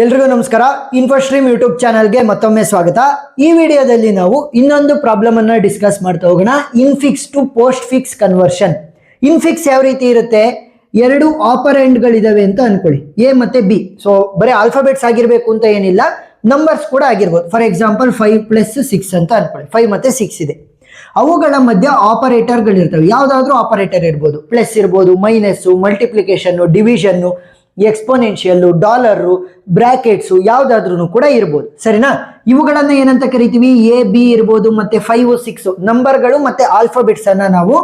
ಎಲ್ರಿಗೂ ನಮಸ್ಕಾರ. ಇನ್ಫೋಸ್ಟ್ರೀಮ್ ಯೂಟ್ಯೂಬ್ ಚಾನಲ್ಗೆ ಮತ್ತೊಮ್ಮೆ ಸ್ವಾಗತ. ಈ ವಿಡಿಯೋದಲ್ಲಿ ನಾವು ಇನ್ನೊಂದು ಪ್ರಾಬ್ಲಮ್ ಅನ್ನ ಡಿಸ್ಕಸ್ ಮಾಡ್ತಾ ಹೋಗೋಣ. ಇನ್ಫಿಕ್ಸ್ ಟು ಪೋಸ್ಟ್ ಫಿಕ್ಸ್ ಕನ್ವರ್ಷನ್. ಇನ್ಫಿಕ್ಸ್ ಯಾವ ರೀತಿ ಇರುತ್ತೆ? ಎರಡು ಆಪರೆಂಡ್ಗಳಿದಾವೆ ಅಂತ ಅನ್ಕೊಳ್ಳಿ, ಎ ಮತ್ತೆ ಬಿ. ಸೊ ಬರೀ ಆಲ್ಫಾಬೆಟ್ಸ್ ಆಗಿರ್ಬೇಕು ಅಂತ ಏನಿಲ್ಲ, ನಂಬರ್ಸ್ ಕೂಡ ಆಗಿರ್ಬೋದು. ಫಾರ್ ಎಕ್ಸಾಂಪಲ್ 5 + 6 ಅಂತ ಅನ್ಕೊಳ್ಳಿ. 5 ಮತ್ತೆ 6 ಇದೆ. ಅವುಗಳ ಮಧ್ಯ ಆಪರೇಟರ್ಗಳಿರ್ತವೆ. ಯಾವ್ದಾದ್ರು ಆಪರೇಟರ್ ಇರ್ಬೋದು, ಪ್ಲಸ್ ಇರ್ಬೋದು, minus, multiplication, division, exponential, dollar, brackets ಯಾವ್ದಾದ್ರೂ ಕೂಡ ಇರ್ಬೋದು. ಸರಿನಾ? ಇವುಗಳನ್ನ ಏನಂತ ಕರಿತೀವಿ? ಎ ಬಿ ಇರ್ಬೋದು, ಮತ್ತೆ 5 6 ನಂಬರ್ಗಳು ಮತ್ತೆ ಆಲ್ಫಾಬೆಟ್ಸ್ ಅನ್ನ ನಾವು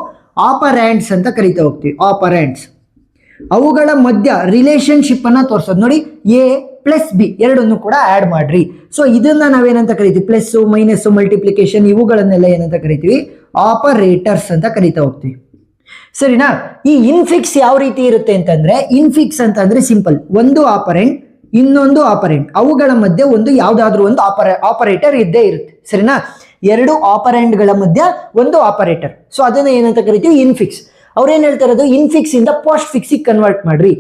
ಆಪರ್ಯಾಂಡ್ಸ್ ಅಂತ ಕರಿತಾ ಹೋಗ್ತೀವಿ. ಆಪರ್ಯಾಂಡ್ಸ್. ಅವುಗಳ ಮಧ್ಯ ರಿಲೇಶನ್ಶಿಪ್ ಅನ್ನ ತೋರಿಸೋದು. ನೋಡಿ, ಎ ಪ್ಲಸ್ ಬಿ ಎರಡನ್ನು ಕೂಡ ಆಡ್ ಮಾಡ್ರಿ. ಸೊ ಇದನ್ನ ನಾವೇನಂತ ಕರಿತೀವಿ? ಪ್ಲಸ್, ಮೈನಸ್, ಮಲ್ಟಿಪ್ಲಿಕೇಶನ್ ಇವುಗಳನ್ನೆಲ್ಲ ಏನಂತ ಕರಿತೀವಿ? ಆಪರೇಟರ್ಸ್ ಅಂತ ಕರಿತಾ ಹೋಗ್ತೀವಿ. ಸರಿನಾ? ಈ ಇನ್ಫಿಕ್ಸ್ ಯಾವ ರೀತಿ ಇರುತ್ತೆ ಅಂತಂದ್ರೆ, ಇನ್ಫಿಕ್ಸ್ ಅಂತಂದ್ರೆ ಸಿಂಪಲ್, ಒಂದು ಆಪರೆಂಟ್ ಇನ್ನೊಂದು ಆಪರೆಂಟ್, ಅವುಗಳ ಮಧ್ಯೆ ಒಂದು ಯಾವ್ದಾದ್ರು ಒಂದು ಆಪರೇಟರ್ ಇದ್ದೇ ಇರುತ್ತೆ. ಸರಿನಾ? ಎರಡು ಆಪರೆಂಟ್ಗಳ ಮಧ್ಯ ಒಂದು ಆಪರೇಟರ್. ಸೊ ಅದನ್ನ ಏನಂತ ಕರಿತೀವಿ? ಇನ್ಫಿಕ್ಸ್. ಅವ್ರೇನ್ ಹೇಳ್ತಾ ಇರೋದು, ಇನ್ಫಿಕ್ಸ್ ಇಂದ ಪೋಸ್ಟ್ ಫಿಕ್ಸಿಗೆ ಕನ್ವರ್ಟ್ ಮಾಡ್ರಿ.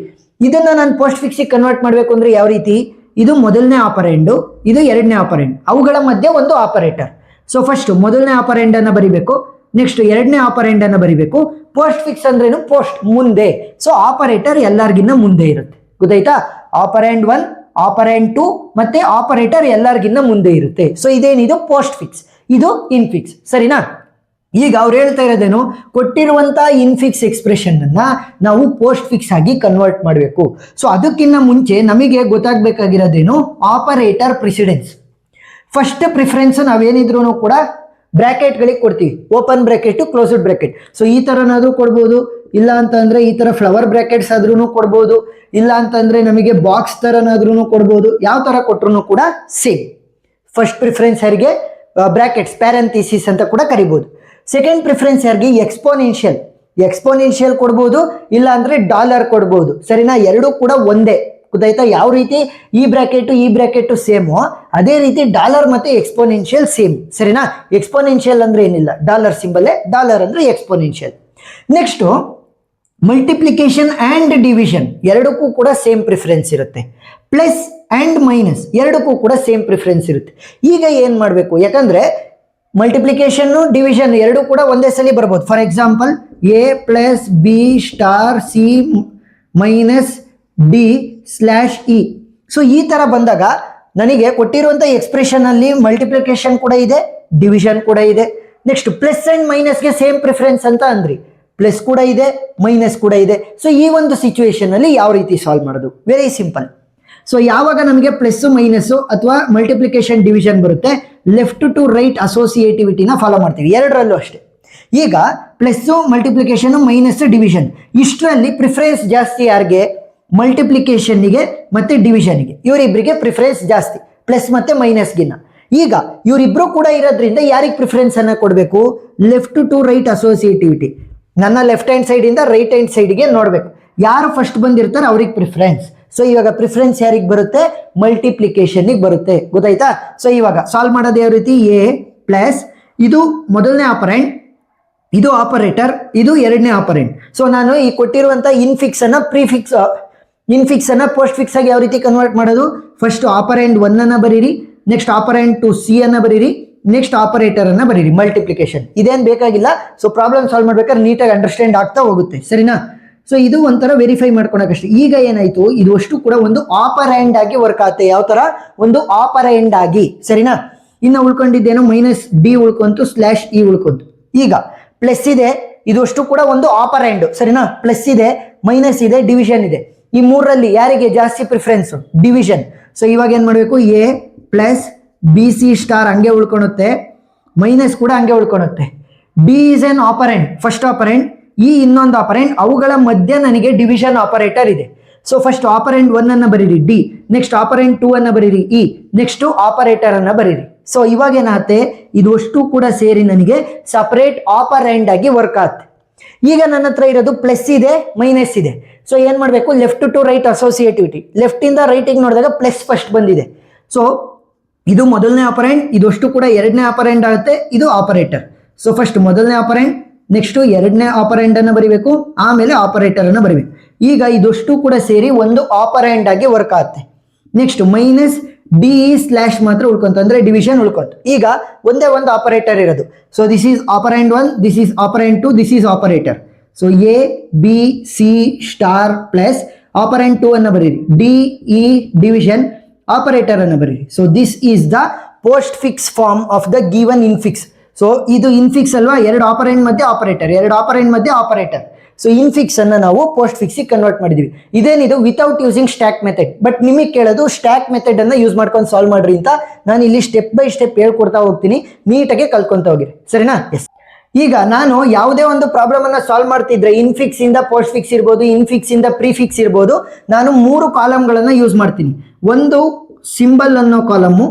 ಇದನ್ನ ನಾನು ಪೋಸ್ಟ್ ಫಿಕ್ಸಿಗೆ ಕನ್ವರ್ಟ್ ಮಾಡ್ಬೇಕು ಅಂದ್ರೆ ಯಾವ ರೀತಿ? ಇದು ಮೊದಲನೇ ಆಪರೆಂಡ್, ಇದು ಎರಡನೇ ಆಪರೆಂಡ್, ಅವುಗಳ ಮಧ್ಯೆ ಒಂದು ಆಪರೇಟರ್. ಸೊ ಫಸ್ಟ್ ಮೊದಲನೇ ಆಪರೆಂಡ್ ಅನ್ನ ಬರಿಬೇಕು, ನೆಕ್ಸ್ಟ್ ಎರಡನೇ ಆಪರೆಂಡ್ ಅನ್ನ ಬರಿಬೇಕು. ಪೋಸ್ಟ್ ಫಿಕ್ಸ್ ಅಂದ್ರೇನು? ಪೋಸ್ಟ್ ಮುಂದೆ. ಸೊ ಆಪರೇಟರ್ ಎಲ್ಲರಿಗಿನ್ನ ಮುಂದೆ ಇರುತ್ತೆ. ಗೊತ್ತಾಯ್ತಾ? ಆಪರೆಂಡ್ 1, ಆಪರೆಂಡ್ 2 ಮತ್ತೆ ಆಪರೇಟರ್ ಎಲ್ಲರಿಗಿನ್ನ ಮುಂದೆ ಇರುತ್ತೆ. ಸೊ ಇದೇನಿದು? Post fix. ಇದು ಇನ್ಫಿಕ್ಸ್. ಸರಿನಾ? ಈಗ ಅವ್ರು ಹೇಳ್ತಾ ಇರೋದೇನು? ಕೊಟ್ಟಿರುವಂತ ಇನ್ಫಿಕ್ಸ್ ಎಕ್ಸ್ಪ್ರೆಷನ್ ಅನ್ನ ನಾವು ಪೋಸ್ಟ್ ಫಿಕ್ಸ್ ಆಗಿ ಕನ್ವರ್ಟ್ ಮಾಡಬೇಕು. ಸೊ ಅದಕ್ಕಿಂತ ಮುಂಚೆ ನಮಗೆ ಗೊತ್ತಾಗಬೇಕಾಗಿರೋದೇನು? Operator precedence. ಫಸ್ಟ್ ಪ್ರಿಫರೆನ್ಸ್ ನಾವೇನಿದ್ರು ಕೂಡ ಬ್ರಾಕೆಟ್ಗಳಿಗೆ ಕೊಡ್ತೀವಿ. Open bracket, closed bracket. So ಈ ತರನಾದ್ರೂ ಕೊಡ್ಬೋದು, ಇಲ್ಲ ಅಂತಂದ್ರೆ ಈ ತರ ಫ್ಲವರ್ ಬ್ರಾಕೆಟ್ಸ್ ಆದ್ರೂ ಕೊಡ್ಬೋದು, ಇಲ್ಲ ಅಂತಂದ್ರೆ ನಮಗೆ ಬಾಕ್ಸ್ ತರನಾದ್ರೂ ಕೊಡ್ಬೋದು. ಯಾವ ತರ ಕೊಟ್ರು ಕೂಡ ಸೇಮ್. ಫಸ್ಟ್ ಪ್ರಿಫರೆನ್ಸ್ ಯಾರಿಗೆ? ಬ್ರಾಕೆಟ್ಸ್, ಪ್ಯಾರಂಥಿಸಿಸ್ ಅಂತ ಕೂಡ ಕರಿಬಹುದು. ಸೆಕೆಂಡ್ ಪ್ರಿಫರೆನ್ಸ್ ಯಾರಿಗೆ? ಎಕ್ಸ್ಪೋನೆನ್ಷಿಯಲ್. ಎಕ್ಸ್ಪೋನೆನ್ಷಿಯಲ್ ಕೊಡ್ಬೋದು, ಇಲ್ಲ ಅಂದ್ರೆ ಡಾಲರ್ ಕೊಡ್ಬೋದು. ಸರಿನಾ? ಎರಡೂ ಕೂಡ ಒಂದೇ. ಗೊತ್ತಾಯ್ತಾ? ಯಾವ ರೀತಿ ಈ ಬ್ರಾಕೆಟ್ ಸೇಮು, ಅದೇ ರೀತಿ ಡಾಲರ್ ಮತ್ತೆ ಎಕ್ಸ್ಪೋನೆನ್ಷಿಯಲ್ ಸೇಮ್. ಸರಿನಾ? ಎಕ್ಸ್ಪೋನೆನ್ಷಿಯಲ್ ಅಂದ್ರೆ ಏನಿಲ್ಲ, ಡಾಲರ್ ಸಿಂಬಲ್, ಡಾಲರ್ ಅಂದ್ರೆ exponential. Next multiplication and division, ಎರಡಕ್ಕೂ ಕೂಡ ಸೇಮ್ ಪ್ರಿಫರೆನ್ಸ್ ಇರುತ್ತೆ. ಪ್ಲಸ್ ಅಂಡ್ ಮೈನಸ್ ಎರಡಕ್ಕೂ ಕೂಡ ಸೇಮ್ ಪ್ರಿಫರೆನ್ಸ್ ಇರುತ್ತೆ. ಈಗ ಏನ್ ಮಾಡಬೇಕು? ಯಾಕಂದ್ರೆ ಮಲ್ಟಿಪ್ಲಿಕೇಶನ್, ಡಿವಿಷನ್ ಎರಡು ಕೂಡ ಒಂದೇ ಸಲ ಬರ್ಬೋದು. For example A plus B star C minus D/E. So ಈ ತರ ಬಂದಾಗ ನನಗೆ ಕೊಟ್ಟಿರುವಂತ ಎಕ್ಸ್ಪ್ರೆಷನ್ ಅಲ್ಲಿ ಮಲ್ಟಿಪ್ಲಿಕೇಶನ್ ಕೂಡ ಇದೆ, ಡಿವಿಷನ್ ಕೂಡ ಇದೆ. ನೆಕ್ಸ್ಟ್ ಪ್ಲಸ್ ಅಂಡ್ ಮೈನಸ್ಗೆ ಸೇಮ್ ಪ್ರಿಫರೆನ್ಸ್ ಅಂತ ಅಂದ್ರಿ, ಪ್ಲಸ್ ಕೂಡ ಇದೆ, ಮೈನಸ್ ಕೂಡ ಇದೆ. ಸೊ ಈ ಒಂದು ಸಿಚುವೇಶನ್ ಅಲ್ಲಿ ಯಾವ ರೀತಿ ಸಾಲ್ವ್ ಮಾಡೋದು? Very simple. ಸೊ ಯಾವಾಗ ನಮಗೆ ಪ್ಲಸ್ ಮೈನಸ್ ಅಥವಾ ಮಲ್ಟಿಪ್ಲಿಕೇಶನ್ ಡಿವಿಷನ್ ಬರುತ್ತೆ, ಲೆಫ್ಟ್ ಟು ರೈಟ್ ಅಸೋಸಿಯೇಟಿವಿಟಿನ ಫಾಲೋ ಮಾಡ್ತೀವಿ. ಎರಡರಲ್ಲೂ ಅಷ್ಟೇ. ಈಗ ಪ್ಲಸ್, ಮಲ್ಟಿಪ್ಲಿಕೇಶನ್, ಮೈನಸ್, ಡಿವಿಷನ್ ಇಷ್ಟರಲ್ಲಿ ಪ್ರಿಫರೆನ್ಸ್ ಜಾಸ್ತಿ ಯಾರಿಗೆ? ಮಲ್ಟಿಪ್ಲಿಕೇಶನ್ಗೆ ಮತ್ತೆ ಡಿವಿಷನ್ಗೆ. ಇವರಿಬ್ಬರಿಗೆ ಪ್ರಿಫರೆನ್ಸ್ ಜಾಸ್ತಿ, ಪ್ಲಸ್ ಮತ್ತೆ ಮೈನಸ್ಗಿನ್ನ. ಈಗ ಇವರಿಬ್ರು ಕೂಡ ಇರೋದ್ರಿಂದ ಯಾರಿಗೆ ಪ್ರಿಫರೆನ್ಸ್ ಅನ್ನ ಕೊಡಬೇಕು? Left to right associativity. ನನ್ನ ಲೆಫ್ಟ್ ಹ್ಯಾಂಡ್ ಸೈಡ್ ಇಂದ ರೈಟ್ ಹ್ಯಾಂಡ್ ಸೈಡ್ಗೆ ನೋಡ್ಬೇಕು. ಯಾರು ಫಸ್ಟ್ ಬಂದಿರ್ತಾರೆ ಅವ್ರಿಗೆ ಪ್ರಿಫರೆನ್ಸ್. ಸೊ ಇವಾಗ ಪ್ರಿಫರೆನ್ಸ್ ಯಾರಿಗೆ ಬರುತ್ತೆ? ಮಲ್ಟಿಪ್ಲಿಕೇಶನ್ಗೆ ಬರುತ್ತೆ. ಗೊತ್ತಾಯ್ತಾ? ಸೊ ಇವಾಗ ಸಾಲ್ವ್ ಮಾಡೋದು ಯಾವ ರೀತಿ? ಎ ಪ್ಲಸ್, ಇದು ಮೊದಲನೇ ಆಪರೆಂಟ್, ಇದು ಆಪರೇಟರ್, ಇದು ಎರಡನೇ ಆಪರೆಂಟ್. ಸೊ ನಾನು ಈ ಕೊಟ್ಟಿರುವಂತ ಇನ್ಫಿಕ್ಸ್ ಅನ್ನ ಇನ್ಫಿಕ್ಸ್ ಅನ್ನ ಪೋಸ್ಟ್ ಫಿಕ್ಸ್ ಆಗಿ ಯಾವ ರೀತಿ ಕನ್ವರ್ಟ್ ಮಾಡೋದು? ಫಸ್ಟ್ ಆಪರೆಂಡ್ 1 ಅನ್ನ ಬರೀರಿ, ನೆಕ್ಸ್ಟ್ ಆಪರೆಂಡ್ 2 ಸಿ ಅನ್ನ ಬರೀರಿ, ನೆಕ್ಸ್ಟ್ ಆಪರೇಟರ್ ಅನ್ನ ಬರೀರಿ. ಮಲ್ಟಿಪ್ಲಿಕೇಶನ್ ಇದೇನ್ ಬೇಕಾಗಿಲ್ಲ. ಸೊ ಪ್ರಾಬ್ಲಮ್ ಸಾಲ್ವ್ ಮಾಡ್ಬೇಕಾದ್ರೆ ನೀಟಾಗಿ ಅಂಡರ್ಸ್ಟ್ಯಾಂಡ್ ಆಗ್ತಾ ಹೋಗುತ್ತೆ. ಸರಿನಾ? ಸೊ ಇದು ಒಂಥರ ವೆರಿಫೈ ಮಾಡ್ಕೊಳಕಷ್ಟೇ. ಈಗ ಏನಾಯ್ತು? ಇದು ಅಷ್ಟು ಕೂಡ ಒಂದು ಆಪರೆಂಡ್ ಆಗಿ ವರ್ಕ್ ಆಗುತ್ತೆ. ಯಾವ ತರ? ಒಂದು ಆಪರೆಂಡ್ ಆಗಿ. ಸರಿನಾ? ಇನ್ನು ಉಳ್ಕೊಂಡಿದ್ದೇನು? -D ಉಳ್ಕೊಂತು, /E ಉಳ್ಕೊಂತು. ಈಗ ಪ್ಲಸ್ ಇದೆ, ಇದು ಅಷ್ಟು ಕೂಡ ಒಂದು ಆಪರೆಂಡ್. ಸರಿನಾ? ಪ್ಲಸ್ ಇದೆ, ಮೈನಸ್ ಇದೆ, ಡಿವಿಷನ್ ಇದೆ. ಈ ಮೂರರಲ್ಲಿ ಯಾರಿಗೆ ಜಾಸ್ತಿ ಪ್ರಿಫರೆನ್ಸ್? ಡಿವಿಷನ್. ಸೊ ಇವಾಗ ಏನ್ ಮಾಡ್ಬೇಕು? A plus B C star ಹಂಗೆ ಉಳ್ಕೊಳುತ್ತೆ, ಮೈನಸ್ ಕೂಡ ಹಂಗೆ ಉಳ್ಕೊಳುತ್ತೆ. D is an operand, first operand, ಈ ಇನ್ನೊಂದು ಆಪರೆಂಟ್, ಅವುಗಳ ಮಧ್ಯೆ ನನಗೆ ಡಿವಿಷನ್ ಆಪರೇಟರ್ ಇದೆ. ಸೊ ಫಸ್ಟ್ ಆಪರೆಂಟ್ 1 ಅನ್ನ ಬರೀರಿ ಡಿ, ನೆಕ್ಸ್ಟ್ ಆಪರೆಂಟ್ 2 ಅನ್ನ ಬರೀರಿ ಇ, ನೆಕ್ಸ್ಟ್ ಆಪರೇಟರ್ ಅನ್ನ ಬರೀರಿ. ಸೊ ಇವಾಗ ಏನಾಗುತ್ತೆ? ಇದು ಅಷ್ಟು ಕೂಡ ಸೇರಿ ನನಗೆ ಸಪರೇಟ್ ಆಪರೆಂಡ್ ಆಗಿ ವರ್ಕ್ ಆಗುತ್ತೆ. ಈಗ ನನ್ನ ಹತ್ರ ಇರೋದು ಪ್ಲಸ್ ಇದೆ, ಮೈನಸ್ ಇದೆ. ಸೊ ಏನ್ ಮಾಡ್ಬೇಕು? Left to right associativity. Left ಇಂದ ರೈಟ್ ಗೆ ನೋಡಿದಾಗ ಪ್ಲಸ್ ಫಸ್ಟ್ ಬಂದಿದೆ. ಸೊ ಇದು ಮೊದಲನೇ ಆಪರೆಂಟ್, ಇದು ಅಷ್ಟು ಕೂಡ ಎರಡನೇ ಆಪರೆಂಟ್ ಆಗುತ್ತೆ, ಇದು ಆಪರೇಟರ್. ಸೊ ಫಸ್ಟ್ ಮೊದಲನೇ ಆಪರೆಂಟ್, ನೆಕ್ಸ್ಟ್ ಎರಡನೇ ಆಪರೆಂಡ್ ಅನ್ನ ಬರಿಬೇಕು, ಆಮೇಲೆ ಆಪರೇಟರ್ ಅನ್ನ ಬರಿಬೇಕು. ಈಗ ಇದಷ್ಟು ಕೂಡ ಸೇರಿ ಒಂದು ಆಪರೆಂಡ್ ಆಗಿ ವರ್ಕ್ ಆಗುತ್ತೆ. ನೆಕ್ಸ್ಟ್ ಮೈನಸ್ ಡಿ ಸ್ಲ್ಯಾಶ್ ಮಾತ್ರ ಉಳ್ಕೊಂತ, ಅಂದ್ರೆ ಡಿವಿಷನ್ ಉಳ್ಕೊಂತು. ಈಗ ಒಂದೇ ಒಂದು ಆಪರೇಟರ್ ಇರೋದು. So this is operand 1, this is operand 2, this is operator. So A B C star plus operand 2 ಅನ್ನು ಬರೀರಿ, ಡಿ ಇ ಡಿವಿಷನ್ ಆಪರೇಟರ್ ಅನ್ನು ಬರೀರಿ. So this is the postfix form of the given infix. So ಇದು infix ಅಲ್ವಾ, ಎರಡು ಆಪರೆಂಡ್ ಮಧ್ಯೆ operator, ಎರಡು ಆಪರೆಂಡ್ ಮಧ್ಯೆ ಆಪರೇಟರ್. ಸೊ ಇನ್ಫಿಕ್ಸ್ ಅನ್ನ ನಾವು ಪೋಸ್ಟ್ ಫಿಕ್ಸ್ ಕನ್ವರ್ಟ್ ಮಾಡಿದೀವಿ. ಇದೇನಿದು without using stack method. But ನಿಮಗೆ ಕೇಳೋದು ಸ್ಟ್ಯಾಕ್ ಮೆಥಡ್ ಅನ್ನ ಯೂಸ್ ಮಾಡ್ಕೊಂಡು ಸಾಲ್ವ್ ಮಾಡ್ರಿ ಅಂತ. ನಾನು ಇಲ್ಲಿ ಸ್ಟೆಪ್ ಬೈ ಸ್ಟೆಪ್ ಹೇಳ್ಕೊಡ್ತಾ ಹೋಗ್ತೀನಿ, ನೀಟಾಗಿ ಕಲ್ಕೊಂತ ಹೋಗಿರಿ, ಸರಿನಾ? ಎಸ್. ಈಗ ನಾನು ಯಾವುದೇ ಒಂದು ಪ್ರಾಬ್ಲಮ್ ಅನ್ನ ಸಾಲ್ವ್ ಮಾಡ್ತಿದ್ರೆ ಇನ್ಫಿಕ್ಸ್ ಇಂದ ಪೋಸ್ಟ್ ಫಿಕ್ಸ್ ಇರ್ಬೋದು, ಇನ್ಫಿಕ್ಸ್ ಇಂದ ಪ್ರಿಫಿಕ್ಸ್ ಇರ್ಬೋದು, ನಾನು 3 ಕಾಲಮ್ಗಳನ್ನ ಯೂಸ್ ಮಾಡ್ತೀನಿ. ಒಂದು ಸಿಂಬಲ್ ಅನ್ನೋ ಕಾಲಮ್ಮು,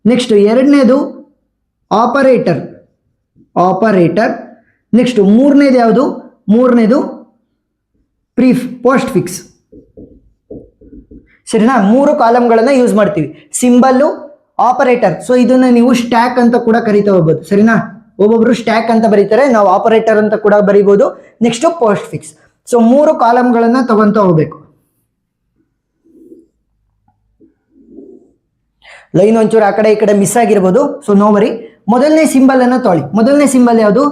ನೆಕ್ಸ್ಟ್ ಎರಡನೇದು ಆಪರೇಟರ್, ನೆಕ್ಸ್ಟ್ ಮೂರನೇದು ಯಾವುದು? ಮೂರನೇದು ಪೋಸ್ಟ್ ಫಿಕ್ಸ್, ಸರಿನಾ? 3 ಕಾಲಮ್ಗಳನ್ನ ಯೂಸ್ ಮಾಡ್ತೀವಿ, ಸಿಂಬಲ್ಲು, ಆಪರೇಟರ್. ಸೊ ಇದನ್ನ ನೀವು ಸ್ಟ್ಯಾಕ್ ಅಂತ ಕೂಡ ಕರಿತಾ ಹೋಗ್ಬೋದು, ಸರಿನಾ? ಒಬ್ಬೊಬ್ರು ಸ್ಟ್ಯಾಕ್ ಅಂತ ಬರೀತಾರೆ, ನಾವು ಆಪರೇಟರ್ ಅಂತ ಕೂಡ ಬರೀಬಹುದು. Next postfix. ಸೊ 3 ಕಾಲಮ್ಗಳನ್ನ ತಗೊಂತ ಹೋಗ್ಬೇಕು. ಲೈನ್ ಒಂಚೂರು ಆ ಕಡೆ ಈ ಕಡೆ ಮಿಸ್ ಆಗಿರ್ಬೋದು, ಸೊ ನೋ ವರಿ. ಮೊದಲನೇ ಸಿಂಬಲ್ ಅನ್ನ ತೊಳಿ. ಮೊದಲನೇ ಸಿಂಬಲ್ ಯಾವುದು?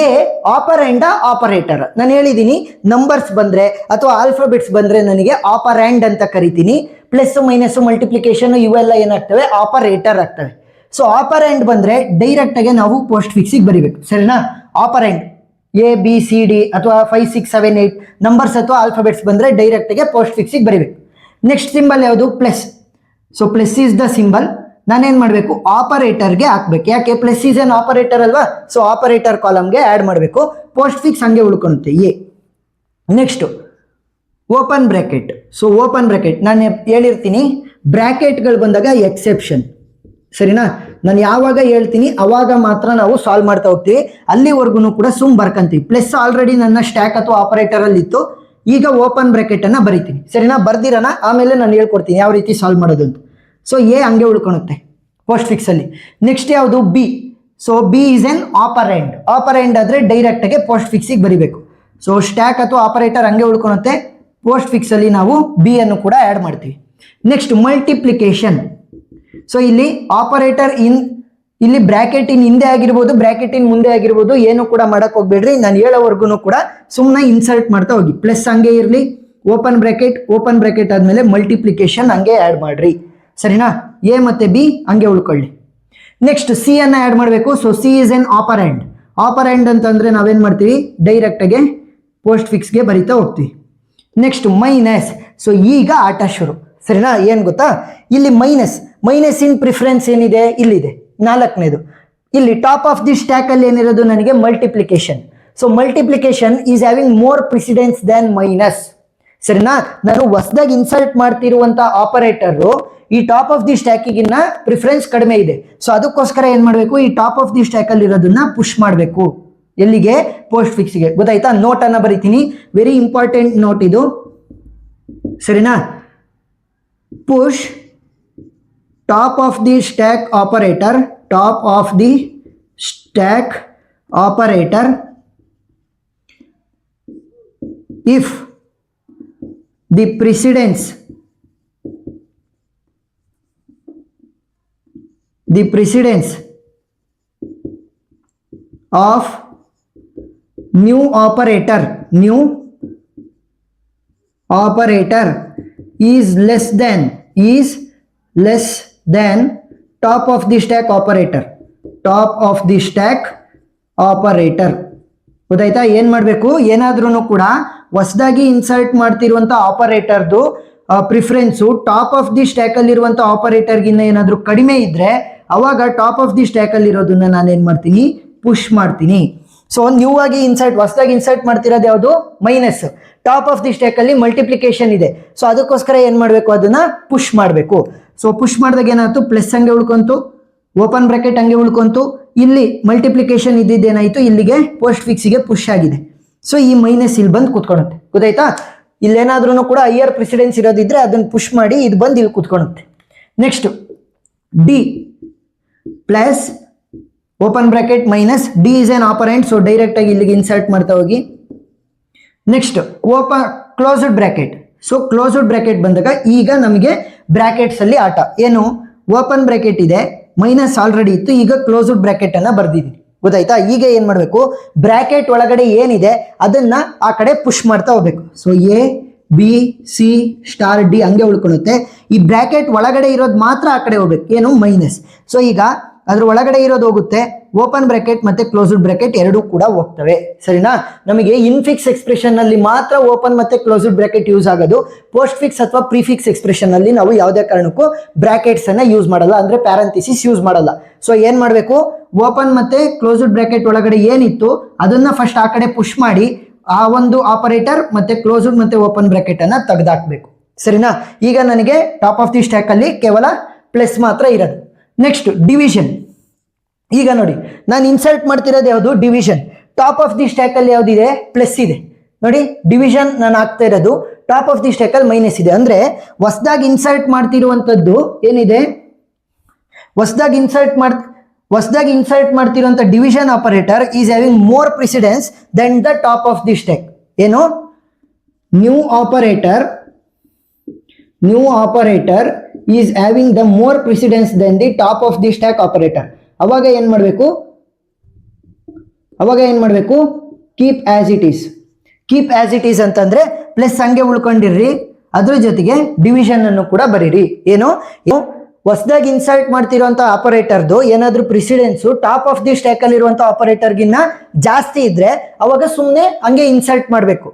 A operand operator. ನಾನು ಹೇಳಿದ್ದೀನಿ, ನಂಬರ್ಸ್ ಬಂದ್ರೆ ಅಥವಾ ಆಲ್ಫಾಬೆಟ್ಸ್ ಬಂದ್ರೆ ನನಗೆ ಆಪರೆಂಡ್ ಅಂತ ಕರಿತೀನಿ. ಪ್ಲಸ್ ಮೈನಸ್ ಮಲ್ಟಿಪ್ಲಿಕೇಶನ್ ಇವೆಲ್ಲ ಏನಾಗ್ತವೆ? ಆಪರೇಟರ್ ಆಗ್ತವೆ. ಸೊ ಆಪರೆಂಡ್ ಬಂದ್ರೆ ಡೈರೆಕ್ಟ್ ಆಗಿ ನಾವು ಪೋಸ್ಟ್ ಫಿಕ್ಸಿಗೆ ಬರಿಬೇಕು, ಸರಿನಾ? ಆಪರೆಂಡ್ ಎ ಬಿ ಸಿ ಡಿ ಅಥವಾ 5 6 7 8 ನಂಬರ್ಸ್ ಅಥವಾ ಆಲ್ಫಾಬೆಟ್ಸ್ ಬಂದ್ರೆ ಡೈರೆಕ್ಟ್ ಆಗಿ ಪೋಸ್ಟ್ ಫಿಕ್ಸಿಗೆ ಬರಿಬೇಕು. ನೆಕ್ಸ್ಟ್ ಸಿಂಬಲ್ ಯಾವುದು? Plus. So plus is the symbol. ನಾನೇನ್ ಮಾಡಬೇಕು? ಆಪರೇಟರ್ಗೆ ಹಾಕ್ಬೇಕು. ಯಾಕೆ? ಪ್ಲಸ್ ಈಸ್ ಎನ್ ಆಪರೇಟರ್ ಅಲ್ವಾ? ಸೊ ಆಪರೇಟರ್ ಕಾಲಮ್ಗೆ ಆ್ಯಡ್ ಮಾಡಬೇಕು. ಪೋಸ್ಟ್ ಫಿಕ್ಸ್ ಹಂಗೆ ಉಳ್ಕೊಳುತ್ತೆ, A. Next open bracket. So open bracket ನಾನು ಹೇಳಿರ್ತೀನಿ, ಬ್ರ್ಯಾಕೆಟ್ಗಳು ಬಂದಾಗ ಎಕ್ಸೆಪ್ಷನ್, ಸರಿನಾ? ನಾನು ಯಾವಾಗ ಹೇಳ್ತೀನಿ ಅವಾಗ ಮಾತ್ರ ನಾವು ಸಾಲ್ವ್ ಮಾಡ್ತಾ ಹೋಗ್ತೀವಿ, ಅಲ್ಲಿವರೆಗೂ ಕೂಡ ಸುಮ್ ಬರ್ಕಂತೀವಿ. ಪ್ಲಸ್ ಆಲ್ರೆಡಿ ನನ್ನ ಸ್ಟ್ಯಾಕ್ ಅಥವಾ ಆಪರೇಟರ್ ಅಲ್ಲಿ ಇತ್ತು, ಈಗ ಓಪನ್ ಬ್ರ್ಯಾಕೆಟ್ ಅನ್ನ ಬರಿತೀನಿ, ಸರಿನಾ? ಬರ್ದಿರೋಣ, ಆಮೇಲೆ ನಾನು ಹೇಳ್ಕೊಡ್ತೀನಿ ಯಾವ ರೀತಿ ಸಾಲ್ವ್ ಮಾಡೋದು ಅಂತ. ಸೊ ಎ ಹಂಗೆ ಉಳ್ಕೊಳುತ್ತೆ ಪೋಸ್ಟ್ ಫಿಕ್ಸ್ ಅಲ್ಲಿ. ನೆಕ್ಸ್ಟ್ ಯಾವುದು? B. So B is an operand. Operand ಆದ್ರೆ ಡೈರೆಕ್ಟ್ ಆಗಿ ಪೋಸ್ಟ್ ಫಿಕ್ಸಿಗೆ ಬರಿಬೇಕು. ಸೊ ಸ್ಟ್ಯಾಕ್ ಅಥವಾ ಆಪರೇಟರ್ ಹಂಗೆ ಉಳ್ಕೊಳುತ್ತೆ. ಪೋಸ್ಟ್ ಫಿಕ್ಸ್ ಅಲ್ಲಿ ನಾವು ಬಿ ಅನ್ನು ಕೂಡ ಆ್ಯಡ್ ಮಾಡ್ತೀವಿ. Next multiplication. ಸೊ ಇಲ್ಲಿ ಆಪರೇಟರ್ ಇಲ್ಲಿ ಬ್ರ್ಯಾಕೆಟ್ ಇನ್ ಹಿಂದೆ ಆಗಿರ್ಬೋದು, ಬ್ರ್ಯಾಕೆಟ್ ಇನ್ ಮುಂದೆ ಆಗಿರ್ಬೋದು, ಏನು ಕೂಡ ಮಾಡಕ್ ಹೋಗ್ಬೇಡ್ರಿ. ನಾನು ಹೇಳೋವರೆಗೂ ಕೂಡ ಸುಮ್ಮನೆ ಇನ್ಸರ್ಟ್ ಮಾಡ್ತಾ ಹೋಗಿ. ಪ್ಲಸ್ ಹಂಗೆ ಇರಲಿ, ಓಪನ್ ಬ್ರ್ಯಾಕೆಟ್ ಆದ್ಮೇಲೆ ಮಲ್ಟಿಪ್ಲಿಕೇಶನ್ ಹಂಗೆ ಆ್ಯಡ್ ಮಾಡ್ರಿ, ಸರಿನಾ? ಎ ಮತ್ತೆ ಬಿ ಹಂಗೆ ಉಳ್ಕೊಳ್ಳಿ. ನೆಕ್ಸ್ಟ್ ಸಿ ಅನ್ನ ಆ್ಯಡ್ ಮಾಡಬೇಕು. ಸೊ ಸಿ ಇಸ್ ಎನ್ ಆಪರೆಂಡ್ ಅಂತಂದ್ರೆ ನಾವೇನ್ ಮಾಡ್ತೀವಿ? ಡೈರೆಕ್ಟ್ ಆಗಿ ಪೋಸ್ಟ್ ಫಿಕ್ಸ್ಗೆ ಬರಿತಾ ಹೋಗ್ತೀವಿ. Next minus. ಸೊ ಈಗ ಆಟ ಶುರು, ಸರಿನಾ? ಏನ್ ಗೊತ್ತಾ? ಇಲ್ಲಿ ಮೈನಸ್ ಇನ್ ಪ್ರಿಫರೆನ್ಸ್ ಏನಿದೆ? ಇಲ್ಲಿದೆ 4ನೇದು. ಇಲ್ಲಿ ಟಾಪ್ ಆಫ್ ದಿ ಸ್ಟ್ಯಾಕ್ ಅಲ್ಲಿ ಏನಿರೋದು? ನನಗೆ multiplication. So multiplication is having more precedence than minus, ಸರಿನಾ? ನಾನು ಹೊಸದಾಗಿ ಇನ್ಸರ್ಟ್ ಮಾಡ್ತಿರುವಂತ ಆಪರೇಟರ್ ಈ ಟಾಪ್ ಆಫ್ ದಿ ಸ್ಟ್ಯಾಕಿಗಿನ್ನ ಪ್ರಿಫರೆನ್ಸ್ ಕಡಿಮೆ ಇದೆ. ಸೊ ಅದಕ್ಕೋಸ್ಕರ ಏನ್ ಮಾಡಬೇಕು? ಈ ಟಾಪ್ ಆಫ್ ದಿ ಸ್ಟ್ಯಾಕ್ ಅಲ್ಲಿ ಇರೋದನ್ನ ಪುಷ್ ಮಾಡಬೇಕು. ಎಲ್ಲಿಗೆ? ಪೋಸ್ಟ್ ಫಿಕ್ಸ್ಗೆ. ಗೊತ್ತಾಯ್ತಾ? ನೋಟ್ ಅನ್ನ ಬರೀತೀನಿ, ವೆರಿ ಇಂಪಾರ್ಟೆಂಟ್ ನೋಟ್ ಇದು, ಸರಿನಾ? Push top of the stack operator if the precedence of new operator is less than top of the stack operator. ಗೊತ್ತಾಯ್ತಾ? ಏನ್ ಮಾಡ್ಬೇಕು? ಏನಾದ್ರೂ ಕೂಡ ಹೊಸದಾಗಿ ಇನ್ಸರ್ಟ್ ಮಾಡ್ತಿರುವಂತ ಆಪರೇಟರ್ದು preference top of the stack ಅಲ್ಲಿ ಇರುವಂತ ಆಪರೇಟರ್ಗಿನ್ನ ಏನಾದ್ರೂ ಕಡಿಮೆ ಇದ್ರೆ ಅವಾಗ ಟಾಪ್ ಆಫ್ ದಿ ಸ್ಟ್ಯಾಕ್ ಅಲ್ಲಿ ಇರೋದನ್ನ ನಾನೇನ್ ಮಾಡ್ತೀನಿ? ಪುಷ್ ಮಾಡ್ತೀನಿ. ಸೊ ನ್ಯೂ ಆಗಿ ಹೊಸದಾಗಿ ಇನ್ಸರ್ಟ್ ಮಾಡ್ತಿರೋದು ಯಾವುದು? Minus. Top of the stack ಅಲ್ಲಿ ಮಲ್ಟಿಪ್ಲಿಕೇಶನ್ ಇದೆ. ಸೊ ಅದಕ್ಕೋಸ್ಕರ ಏನ್ ಮಾಡ್ಬೇಕು? ಅದನ್ನ ಪುಷ್ ಮಾಡಬೇಕು. ಸೊ ಪುಷ್ ಮಾಡಿದಾಗ ಏನಾಯ್ತು? ಪ್ಲಸ್ ಹಂಗೆ ಉಳ್ಕೊಂತು, ಓಪನ್ ಬ್ರಾಕೆಟ್ ಹಂಗೆ ಉಳ್ಕೊಂತು. ಇಲ್ಲಿ ಮಲ್ಟಿಪ್ಲಿಕೇಶನ್ ಇದ್ದಿದ್ದೇನಾಯ್ತು? ಇಲ್ಲಿಗೆ ಪೋಸ್ಟ್ ಫಿಕ್ಸ್ಗೆ ಪುಷ್ ಆಗಿದೆ. ಸೊ ಈ ಮೈನಸ್ ಇಲ್ಲಿ ಬಂದು ಕೂತ್ಕೊಳುತ್ತೆ. ಗೊತ್ತಾಯ್ತಾ? ಇಲ್ಲೇನಾದ್ರೂ ಕೂಡ ಹೈಯರ್ ಪ್ರೆಸಿಡೆನ್ಸ್ ಇರೋದಿದ್ರೆ ಅದನ್ನ ಪುಷ್ ಮಾಡಿ ಇದು ಬಂದು ಇಲ್ಲಿ ಕೂತ್ಕೊಳುತ್ತೆ. Next D plus open bracket minus D is an operand. So direct ಆಗಿ ಇಲ್ಲಿಗೆ ಇನ್ಸರ್ಟ್ ಮಾಡ್ತಾ ಹೋಗಿ. Next closed bracket. So closed bracket ಬಂದಾಗ ಈಗ ನಮಗೆ ಬ್ರಾಕೆಟ್ಸ್ ಅಲ್ಲಿ ಆಟ ಏನು, ಓಪನ್ ಬ್ರಾಕೆಟ್ ಇದೆ, ಮೈನಸ್ ಆಲ್ರೆಡಿ ಇತ್ತು, ಈಗ ಕ್ಲೋಸ್ಡ್ ಬ್ರಾಕೆಟ್ ಅನ್ನ ಬರ್ದಿದ್ದೀನಿ. ಗೊತ್ತಾಯ್ತಾ? ಈಗ ಏನ್ ಮಾಡಬೇಕು, ಬ್ರಾಕೆಟ್ ಒಳಗಡೆ ಏನಿದೆ ಅದನ್ನ ಆ ಕಡೆ ಪುಷ್ ಮಾಡ್ತಾ ಹೋಗ್ಬೇಕು. So A B C star D ಹಂಗೆ ಉಳ್ಕೊಳ್ಳುತ್ತೆ. ಈ ಬ್ರಾಕೆಟ್ ಒಳಗಡೆ ಇರೋದು ಮಾತ್ರ ಆ ಕಡೆ ಹೋಗ್ಬೇಕು, ಏನು ಮೈನಸ್. ಸೊ ಈಗ ಅದ್ರ ಒಳಗಡೆ ಇರೋದು ಹೋಗುತ್ತೆ, ಓಪನ್ ಬ್ರಾಕೆಟ್ ಮತ್ತೆ ಕ್ಲೋಸ್ಡ್ ಬ್ರಾಕೆಟ್ ಎರಡೂ ಕೂಡ ಹೋಗ್ತವೆ. ಸರಿನಾ? ನಮಗೆ ಇನ್ಫಿಕ್ಸ್ ಎಕ್ಸ್ಪ್ರೆಷನ್ ನಲ್ಲಿ ಮಾತ್ರ ಓಪನ್ ಮತ್ತೆ ಕ್ಲೋಸ್ಡ್ ಬ್ರಾಕೆಟ್ ಯೂಸ್ ಆಗೋದು. ಪೋಸ್ಟ್ ಫಿಕ್ಸ್ ಅಥವಾ ಪ್ರಿಫಿಕ್ಸ್ ಎಕ್ಸ್ಪ್ರೆಷನ್ ನಲ್ಲಿ ನಾವು ಯಾವುದೇ ಕಾರಣಕ್ಕೂ ಬ್ರಾಕೆಟ್ಸ್ ಅನ್ನ ಯೂಸ್ ಮಾಡಲ್ಲ, ಅಂದ್ರೆ ಪ್ಯಾರಂಥಿಸಿಸ್ ಯೂಸ್ ಮಾಡಲ್ಲ. ಸೊ ಏನ್ ಮಾಡಬೇಕು, ಓಪನ್ ಮತ್ತೆ ಕ್ಲೋಸ್ಡ್ ಬ್ರಾಕೆಟ್ ಒಳಗಡೆ ಏನಿತ್ತು ಅದನ್ನ ಫಸ್ಟ್ ಆ ಕಡೆ ಪುಷ್ ಮಾಡಿ ಆ ಒಂದು ಆಪರೇಟರ್ ಮತ್ತೆ ಕ್ಲೋಸ್ಡ್ ಮತ್ತೆ ಓಪನ್ ಬ್ರಾಕೆಟ್ ಅನ್ನ ತೆಗೆದಾಕ್ಬೇಕು. ಸರಿನಾ? ಈಗ ನನಗೆ ಟಾಪ್ ಆಫ್ ದಿ ಸ್ಟ್ಯಾಕ್ ಅಲ್ಲಿ ಕೇವಲ ಪ್ಲಸ್ ಮಾತ್ರ ಇರೋದು. Next division. ಈಗ ನೋಡಿ, ನಾನು ಇನ್ಸರ್ಟ್ ಮಾಡ್ತಿರೋದು ಯಾವುದು, division. Top of the stack ಅಲ್ಲಿ ಯಾವ್ದಿದೆ, ಪ್ಲಸ್ ಇದೆ. ನೋಡಿ, ಡಿವಿಷನ್ ನಾನು ಆಗ್ತಾ ಇರೋದು ಟಾಪ್ ಆಫ್ ದಿ ಸ್ಟ್ಯಾಕ್ ಅಲ್ಲಿ ಮೈನಸ್ ಇದೆ. ಅಂದ್ರೆ ಹೊಸದಾಗಿ ಇನ್ಸರ್ಟ್ ಮಾಡ್ತಿರುವಂತದ್ದು ಏನಿದೆ, ಹೊಸದಾಗಿ ಇನ್ಸರ್ಟ್ ಮಾಡ್ತಿರುವಂತ division operator is having more precedence than the top of the stack. ಏನು, new operator is having the more precedence than the top of the stack operator. ಅವಾಗ ಏನ್ ಮಾಡಬೇಕು, ಕೀಪ್ ಆಸ್ ಇಟ್ ಈಸ್ ಅಂತಂದ್ರೆ plus ಹಂಗೆ ಉಳ್ಕೊಂಡಿರ್ರಿ, ಅದ್ರ ಜೊತೆಗೆ division ಅನ್ನು ಕೂಡ ಬರೀರಿ. ಏನು, ಹೊಸದಾಗಿ ಇನ್ಸರ್ಟ್ ಮಾಡ್ತಿರುವಂತ ಆಪರೇಟರ್ದು ಏನಾದ್ರೂ precedence top of the stack ಅಲ್ಲಿ ಇರುವಂತ ಆಪರೇಟರ್ಗಿನ್ನ ಜಾಸ್ತಿ ಇದ್ರೆ ಅವಾಗ ಸುಮ್ಮನೆ ಹಂಗೆ ಇನ್ಸರ್ಟ್ ಮಾಡಬೇಕು.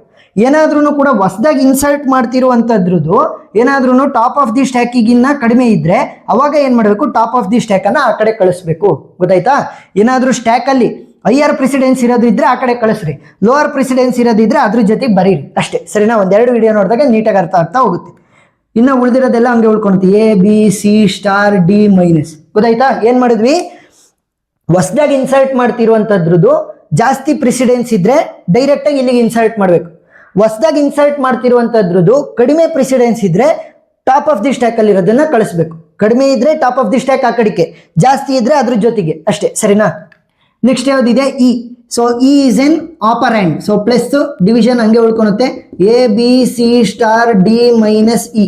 ಏನಾದ್ರೂ ಕೂಡ ಹೊಸದಾಗಿ ಇನ್ಸರ್ಟ್ ಮಾಡ್ತಿರುವಂತದ್ರದ್ದು ಏನಾದ್ರೂ ಟಾಪ್ ಆಫ್ ದಿ ಸ್ಟ್ಯಾಕಿಗಿನ್ನ ಕಡಿಮೆ ಇದ್ರೆ ಅವಾಗ ಏನ್ ಮಾಡಬೇಕು, ಟಾಪ್ ಆಫ್ ದಿ ಸ್ಟ್ಯಾಕ್ ಅನ್ನ ಆ ಕಡೆ ಕಳಿಸ್ಬೇಕು. ಗೊತ್ತಾಯ್ತಾ? ಏನಾದ್ರೂ ಸ್ಟ್ಯಾಕ್ ಅಲ್ಲಿ ಹೈಯರ್ ಪ್ರಿಸಿಡೆನ್ಸ್ ಇರೋದಿದ್ರೆ ಆ ಕಡೆ ಕಳಿಸ್ರಿ, ಲೋವರ್ ಪ್ರಿಸಿಡೆನ್ಸ್ ಇರೋದಿದ್ರೆ ಅದ್ರ ಜೊತೆಗೆ ಬರೀರಿ ಅಷ್ಟೇ. ಸರಿನಾ? ಒಂದೆರಡು ವಿಡಿಯೋ ನೋಡಿದಾಗ ನೀಟಾಗಿ ಅರ್ಥ ಆಗ್ತಾ ಹೋಗುತ್ತೆ. ಇನ್ನು ಉಳಿದಿರೋದೆಲ್ಲ ಹಂಗೆ ಉಳ್ಕೊಳ್ತೀವಿ, A B C star D minus. ಗೊತ್ತಾಯ್ತಾ? ಏನ್ ಮಾಡಿದ್ವಿ, ಹೊಸದಾಗಿ ಇನ್ಸರ್ಟ್ ಮಾಡ್ತಿರುವಂತದ್ರದ್ದು ಜಾಸ್ತಿ ಪ್ರಿಸಿಡೆನ್ಸ್ ಇದ್ರೆ ಡೈರೆಕ್ಟ್ ಆಗಿ ಇಲ್ಲಿಗೆ ಇನ್ಸರ್ಟ್ ಮಾಡಬೇಕು. ಹೊಸದಾಗಿ ಇನ್ಸರ್ಟ್ ಮಾಡ್ತಿರುವಂತದ್ರದ್ದು ಕಡಿಮೆ ಪ್ರಿಸಿಡೆನ್ಸ್ ಇದ್ರೆ ಟಾಪ್ ಆಫ್ ದಿ ಸ್ಟ್ಯಾಕ್ ಅಲ್ಲಿ ಇರೋದನ್ನ ಕಳಿಸ್ಬೇಕು. ಕಡಿಮೆ ಇದ್ರೆ ಟಾಪ್ ಆಫ್ ದಿ ಸ್ಟ್ಯಾಕ್ ಆ ಕಡೆಗೆ, ಜಾಸ್ತಿ ಇದ್ರೆ ಅದ್ರ ಜೊತೆಗೆ ಅಷ್ಟೇ. ಸರಿನಾ? ನೆಕ್ಸ್ಟ್ ಯಾವ್ದಿದೆ, E. So E is an operand. So plus division ಹಂಗೆ ಉಳ್ಕೊಳುತ್ತೆ, A B C star D minus E.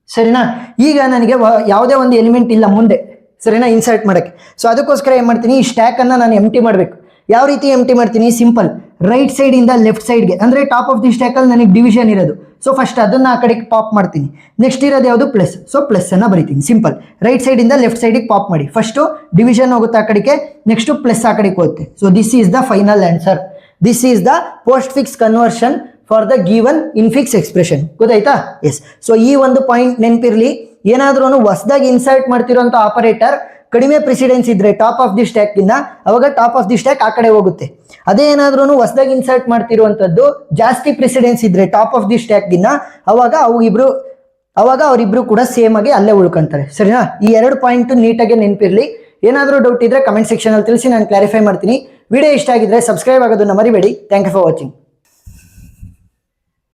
ಸರಿನಾ? ಈಗ ನನಗೆ ಯಾವುದೇ ಒಂದು ಎಲಿಮೆಂಟ್ ಇಲ್ಲ ಮುಂದೆ, ಸರಿನಾ, ಇನ್ಸರ್ಟ್ ಮಾಡಕ್ಕೆ. ಸೊ ಅದಕ್ಕೋಸ್ಕರ ಏನ್ ಮಾಡ್ತೀನಿ, ಈ ಸ್ಟ್ಯಾಕ್ ಅನ್ನ ನಾನು ಎಂಟಿ ಮಾಡಬೇಕು. ಯಾವ ರೀತಿ ಎಂಟಿ ಮಾಡ್ತೀನಿ, ಸಿಂಪಲ್, ರೈಟ್ ಸೈಡ್ ಇಂದ ಲೆಫ್ಟ್ ಸೈಡ್ಗೆ, ಅಂದ್ರೆ ಟಾಪ್ ಆಫ್ ದಿ ಸ್ಟ್ಯಾಕ್ ಅಲ್ಲಿ ನನಗೆ ಡಿವಿಷನ್ ಇರೋದು. ಸೊ ಫಸ್ಟ್ ಅದನ್ನ ಆ ಕಡೆಗೆ ಪಾಪ್ ಮಾಡ್ತೀನಿ. ನೆಕ್ಸ್ಟ್ ಇರೋದು ಯಾವುದು, ಪ್ಲಸ್. ಸೊ ಪ್ಲಸ್ ಅನ್ನ ಬರಿತೀನಿ. ಸಿಂಪಲ್, ರೈಟ್ ಸೈಡ್ ಇಂದ ಲೆಫ್ಟ್ ಸೈಡಿಗೆ ಪಾಪ್ ಮಾಡಿ. ಫಸ್ಟ್ ಡಿವಿಷನ್ ಹೋಗುತ್ತೆ ಆ ಕಡೆಗೆ, ನೆಕ್ಸ್ಟ್ ಪ್ಲಸ್ ಆ ಕಡೆಗೆ ಹೋಗುತ್ತೆ. So this is the final answer. This is the postfix conversion for the given infix expression. ಗೊತ್ತಾಯ್ತಾ? ಎಸ್. ಸೊ ಈ ಒಂದು ಪಾಯಿಂಟ್ ನೆನಪಿರ್ಲಿ, ಏನಾದ್ರೂ ಹೊಸದಾಗಿ ಇನ್ಸರ್ಟ್ ಮಾಡ್ತಿರುವಂತ ಆಪರೇಟರ್ ಕಡಿಮೆ ಪ್ರೆಸಿಡೆನ್ಸ್ ಇದ್ರೆ ಟಾಪ್ ಆಫ್ ದಿ ಸ್ಟ್ಯಾಕ್ ಗಿನ್ನ ಅವಾಗ ಟಾಪ್ ಆಫ್ ದಿ ಸ್ಟ್ಯಾಕ್ ಆ ಕಡೆ ಹೋಗುತ್ತೆ. ಅದೇ ಏನಾದ್ರೂ ಹೊಸದಾಗಿ ಇನ್ಸರ್ಟ್ ಮಾಡ್ತಿರುವಂತದ್ದು ಜಾಸ್ತಿ ಪ್ರೆಸಿಡೆನ್ಸ್ ಇದ್ರೆ ಟಾಪ್ ಆಫ್ ದಿ ಸ್ಟ್ಯಾಕ್ ಗಿನ್ನ ಅವಾಗ ಅವರಿಬ್ರು ಕೂಡ ಸೇಮ್ ಆಗಿ ಅಲ್ಲೇ ಉಳ್ಕೊಂತಾರೆ. ಸರಿನಾ? ಈ ಎರಡು ಪಾಯಿಂಟ್ ನೀಟಾಗಿ ನೆನಪಿರ್ಲಿ. ಏನಾದರೂ ಡೌಟ್ ಇದ್ರೆ ಕಮೆಂಟ್ ಸೆಕ್ಷನ್ ಅಲ್ಲಿ ತಿಳಿಸಿ, ನಾನು ಕ್ಲಾರಿಫೈ ಮಾಡ್ತೀನಿ. ವಿಡಿಯೋ ಇಷ್ಟ ಆಗಿದ್ರೆ ಸಬ್ಸ್ಕ್ರೈಬ್ ಆಗೋದನ್ನ ಮರಿಬೇಡಿ. Thank you for watching.